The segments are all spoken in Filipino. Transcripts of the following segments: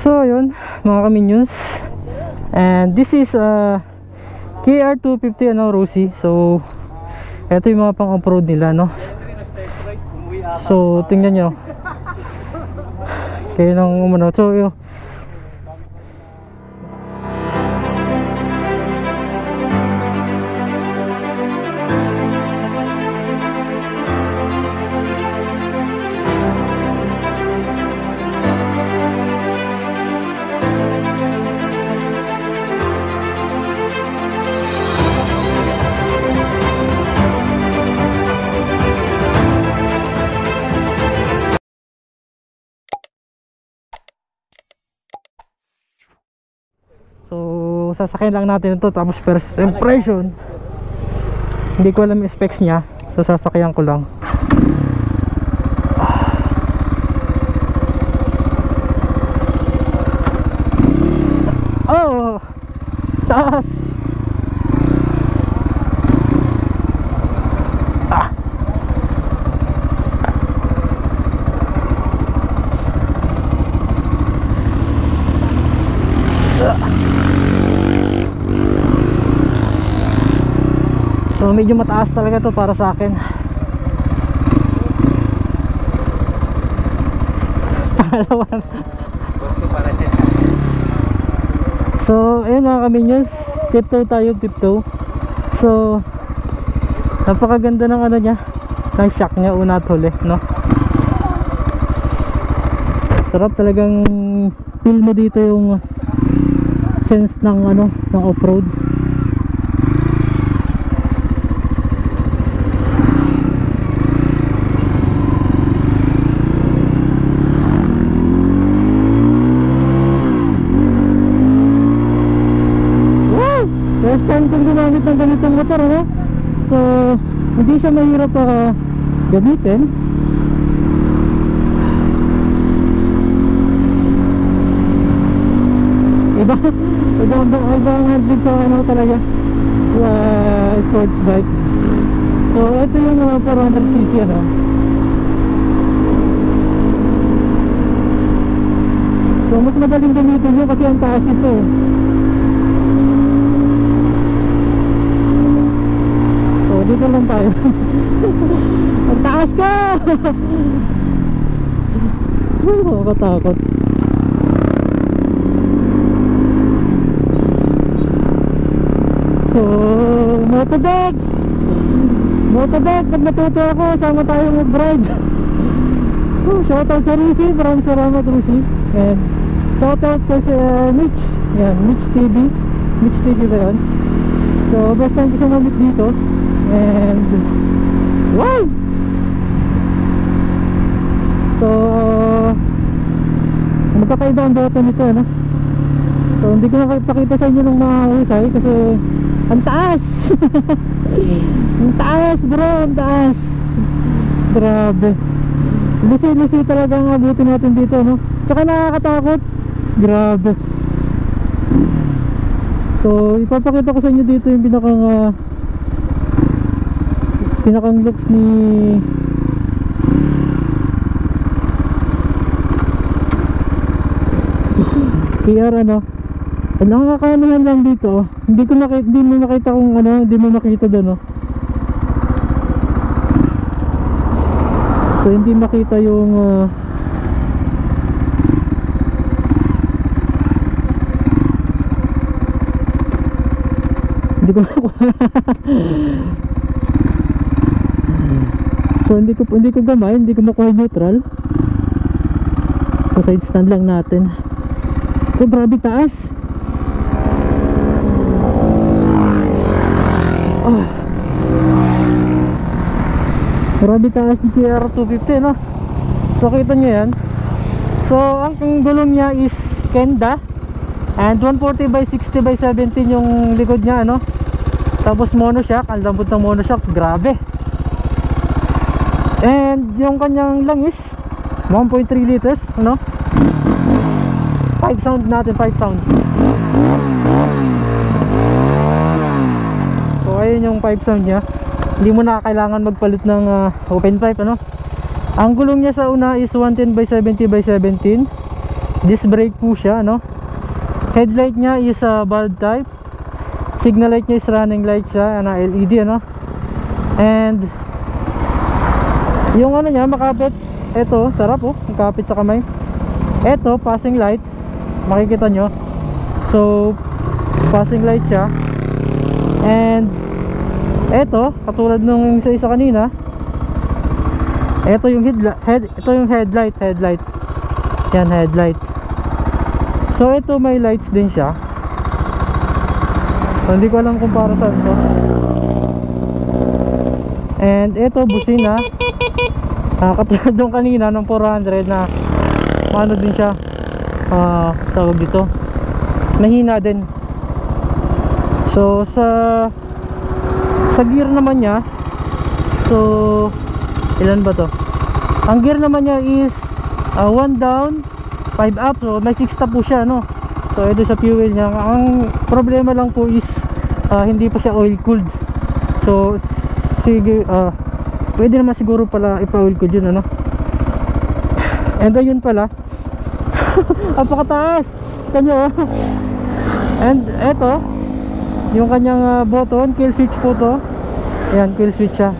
So yun mga ka-minions, and this is KR250 Rossi. So ito yung mga pang off-road nila, no? So tingnan nyo kayo nang umano. So yun, so sasakyan lang natin ito, tapos first impression hindi ko alam yung specs nya, so sasakyan ko lang. Oh, taas. So medyo mataas talaga to para sa akin. Pangalawa. So ayun mga ka-minions, tiptoe tayo, tiptoe. So napakaganda ng ano nya, ng shock nya una at huli, no? Sarap talagang feel mo dito yung sense ng ano, ng off-road. First time kong gumamit ng ganitong motor, no? So hindi siya mahirap gamitin. Ibang handling sa ano talaga, sports bike. So ito yung 400cc ano. So mas madaling gamitin nyo kasi ang taas nito. So dito lang tayo. Ang taas ko. Nakakatakot. So Motodog, pag natuto ako, sama tayo mag-ride. Shoutout sa Rusi, maraming salamat Rusi. And shoutout kay Mitch, yan, Mitch TV ba yun? So first time ko siya mamit dito. And wow! So magkakaiba ang button nito, ano? So hindi ko nakapakita sa inyo ng mahusay kasi ang taas. Ang taas bro, ang taas. Grabe. Lusi talaga ang abutin natin dito, no? Tsaka nakakatakot. Grabe. So ipapakita ko sa inyo dito yung pinakang looks ni KR ano. Nakakaanuhan lang dito. Hindi mo makita kung ano, hindi mo makita doon, no? So hindi makita yung hindi ko so hindi ko gamay, hindi ko makuha neutral. So side stand lang natin. So grabe taas. Grabe taas ni KR250, no? So kita nyo yan. So ang gulong niya is Kenda, and 140/60/17 yung likod niya, ano? Tapos monoshock, ang lambot ng monoshock, grabe. And yung kanyang langis 1.3 liters, ano? 5 sound natin, 5 sound. So ayun yung 5 sound niya. Hindi mo na kailangan magpalit ng open pipe, ano? Ang gulong niya sa una is 110/70/17, Disc brake po siya, no? Headlight niya is bulb type. Signal light niya is running light siya, na LED, ano? And yung ano niya, makapit. Ito, sarap oh, makapit sa kamay. Ito, passing light. Makikita nyo. So, passing light siya. And ito, katulad nung isa kanina, ito yung headlight. Yan, headlight. So, ito may lights din siya. So, hindi ko alam kung para saan to. And ito, busina. Katulad nung kanina ng 400 na ano din siya, tawag dito, mahina din. So sa gear naman niya, so ilan ba to? Ang gear naman niya is 1 down 5 up, so may 6 stop po siya, no? So ito sa fuel niya. Ang problema lang po is hindi pa siya oil cooled. So sige, pwede naman siguro pala ipa-oil cooled yun, ano? And ayun pala, apakataas, kanyo. And eto yung kanyang button, kill switch po to. Ayan, kill switch siya.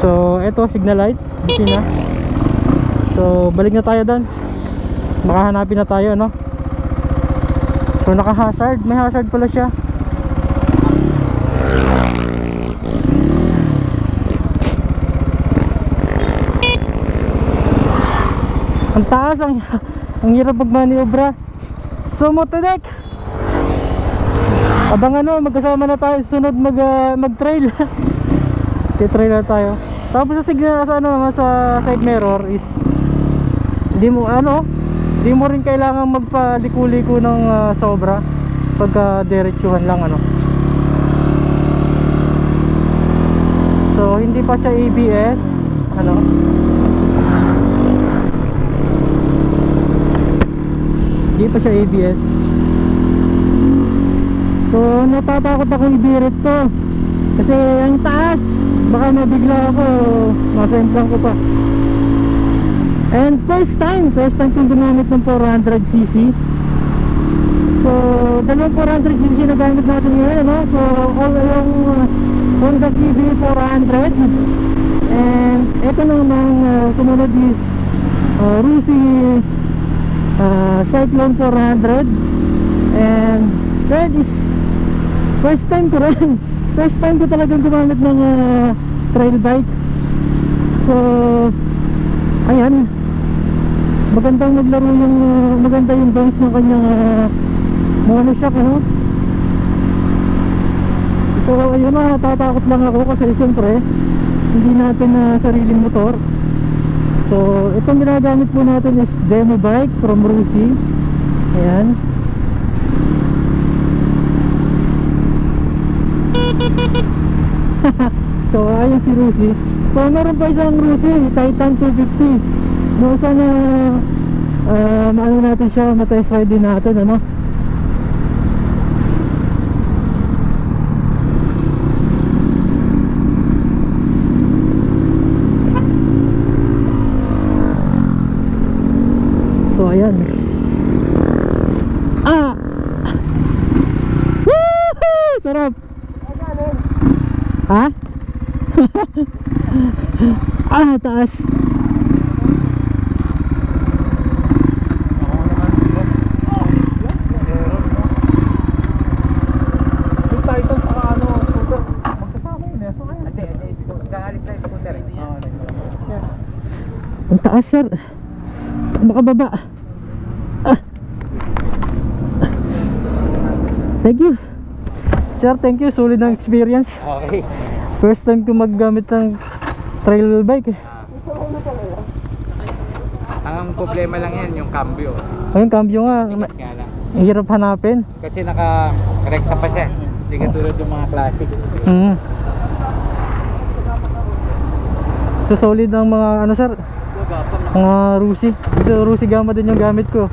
So eto, signal light, busina. So balik na tayo doon, baka hanapin na tayo, no? So naka hazard, may hazard pala siya. Ang taas, ang hirap magmaniobra. So Motodek, abang ano, magkasama na tayo sunod mag-trail. Trail na tayo. Tapos sa signal sa ano, sa side mirror is hindi mo rin kailangan magpaliko-liko ng sobra pagka diretsuhan lang, ano. So hindi pa siya ABS, ano. Hindi pa siya ABS. So natatakot ako ibirit to kasi ang taas, baka mabigla ako, masemplang ko pa. And first time kong gumamit ng 400cc. So dalawang 400cc na gamit natin ngayon, ano? So all yung Honda CB 400. And ito namang sumunod is Rusi Cyclone 400. And third is first time ko talagang gumamit ng trail bike. So ayan, magandang maglaro yung maganda yung bounce ng kanyang monoshock, ano? So ayun, natatakot lang ako kasi siyempre hindi natin sariling motor. So itong ginagamit po natin is demo bike from Rusi. Ayan. So ayun si Rusi. So meron pa isang Rusi Titan 250. No, sana maano natin siya, matest ride din natin, ano. So ayan. Woohoo! Sarap. Ha? Taas. Ang taas, sir. Makababa. Thank you, sir, thank you. Solid ng experience. Okay. First time ko maggamit ng trail bike. Ang problema lang yan, yung cambio. Ayun, cambio nga. Tigas nga lang. Ang hirap hanapin. Kasi naka-rekta pa siya. Hindi katulad yung mga classic. So solid ang mga ano, sir, mga Rusi. Ito Rusi Gamma din yung gamit ko.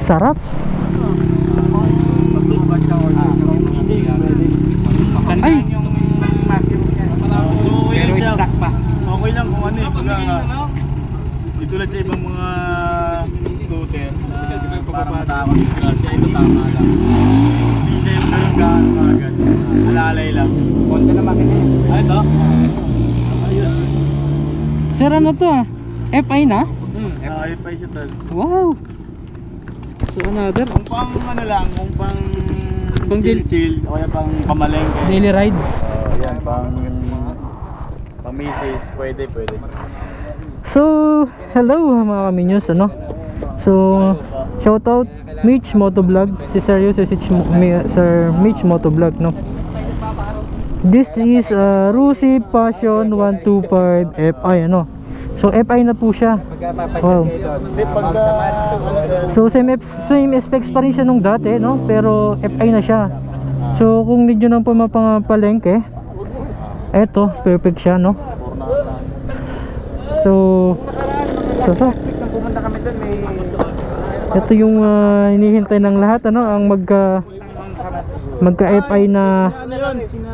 Sarap. Ay! Yung okay lang kung ano eh, di tulad sa ibang mga scooter na parang matama disgrasya, ito tama lang. Hindi siya yung ganun gaano agad. Alalay lang. Konti na makina yan. Ano ito? Ayun. Sir, ano to ah? FI na? Ayun pa siya tol. Wow! So another Kung pang ano lang, kung pang Pang chill o kaya pang pamalengke. daily ride. Yan, pang misis, pwede. So, hello mga kaminyos, ano? So, shoutout Mitch Motovlog. Si Sir Mitch Motovlog, no? This is Rusi Passion 125 FI, ano? So, FI na po siya. Wow. So, same specs pa rin siya nung dati, no? Pero FI na siya. So, kung medyo nang pumapalengke, eto, perfect siya, no? So, sarap. Pumunta kami doon, may... Ito yung hinihintay ng lahat, ano, ang magka FI na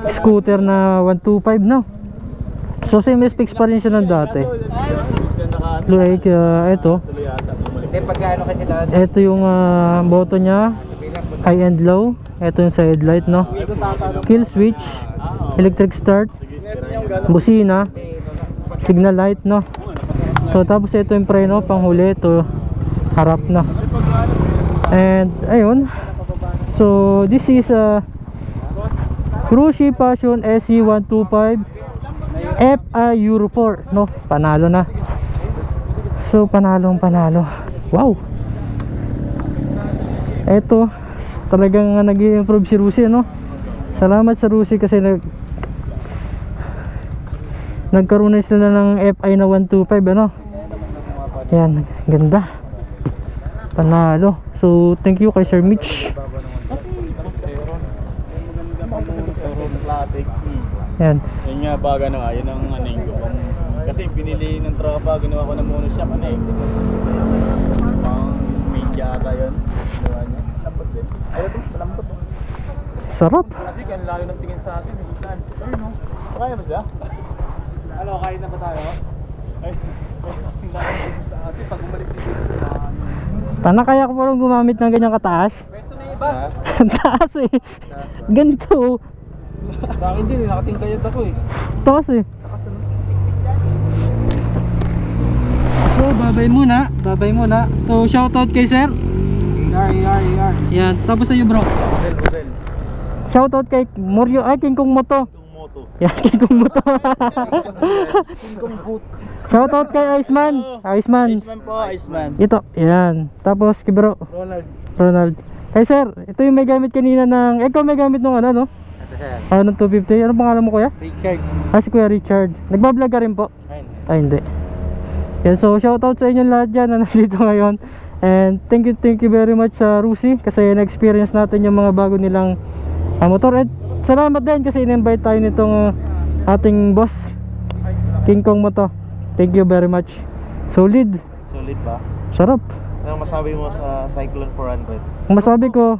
scooter na 125, no. So same specs pa rin siya ng dati. Like ito. Hindi, pagkaano kasi doon. Ito yung button niya, high and low. Ito yung side light, no. Kill switch, electric start, busina, signal light, no. So tapos ito yung preno, panghuli, ito harap na. And ayun. So this is Rusi Passion SC125 FI Euro 4, no. Panalo na. So panalo. Wow. Ito talagang nag-i-improve si Rusi, no. Salamat sa Rusi kasi nagkaroon na sila ng FI na 125, ano. Yan, ganda. Panalo. So, thank you kay Sir Mitch. Classic. Yan. Yun nga baga na nga, yun ang aning ko. Kasi pinili ng tropa, ginawa ko ng monoshop, ano eh. Pang media ata yun. Ginawa niya. Lambot din. Ayaw ito, malambot. Sarap. Kasi kaya layo ng tingin sa atin. Ayun no. Kaya ba siya? Ano, kain na ba tayo? Ay, sa atin, pag umalik dito. Tana, kaya ko parang gumamit ng ganyang kataas. Pwesto na iba. Ang taas eh. Ganito. Sa akin din, nakatingkayad ako eh. Taas eh. So, babay muna. So, shoutout kay Sir. ER. Yan, tapos sa'yo bro. Hotel. Shoutout kay Morio, ay King Kong Moto. Moto. Yan, King Kong Moto. Tingkong boot. Shoutout kay Iceman. Iceman po, Iceman. Ito, yan. Tapos kay bro, Ronald. Kay Sir, ito yung may gamit kanina ng, ikaw may gamit nung ano, no? Ito siya. Ng 250. Ano pangalan mo kuya? Richard. Si Kuya Richard. Nagbablog ka rin po? Ayun. Ay, hindi. Yan, so shoutout sa inyong lahat dyan na nandito ngayon. And thank you very much sa Rusi kasi na-experience natin yung mga bago nilang motor. At salamat din kasi in-invite tayo nitong ating boss, King Kong Moto. Thank you very much. Solid. Solid ba? Sarap. Anong masabi mo sa Cyclone 400? Ang masabi ko,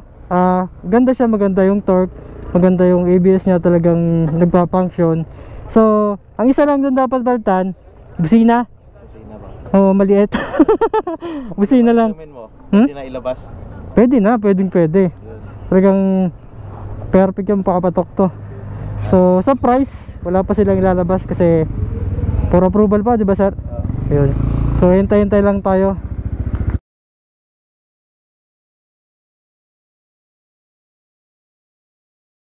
ganda siya, maganda yung torque, maganda yung ABS niya, talagang nagpa-function. So, ang isa lang doon dapat balitan, busina. Busina ba? Oo, maliit. Busina lang. Mo, Hmm? hindi na ilabas. Pwede. Talagang perfect yung pakapatok to. So, sa price, wala pa silang ilalabas kasi for approval pa, di ba sir? Ayun. So, hintay lang tayo.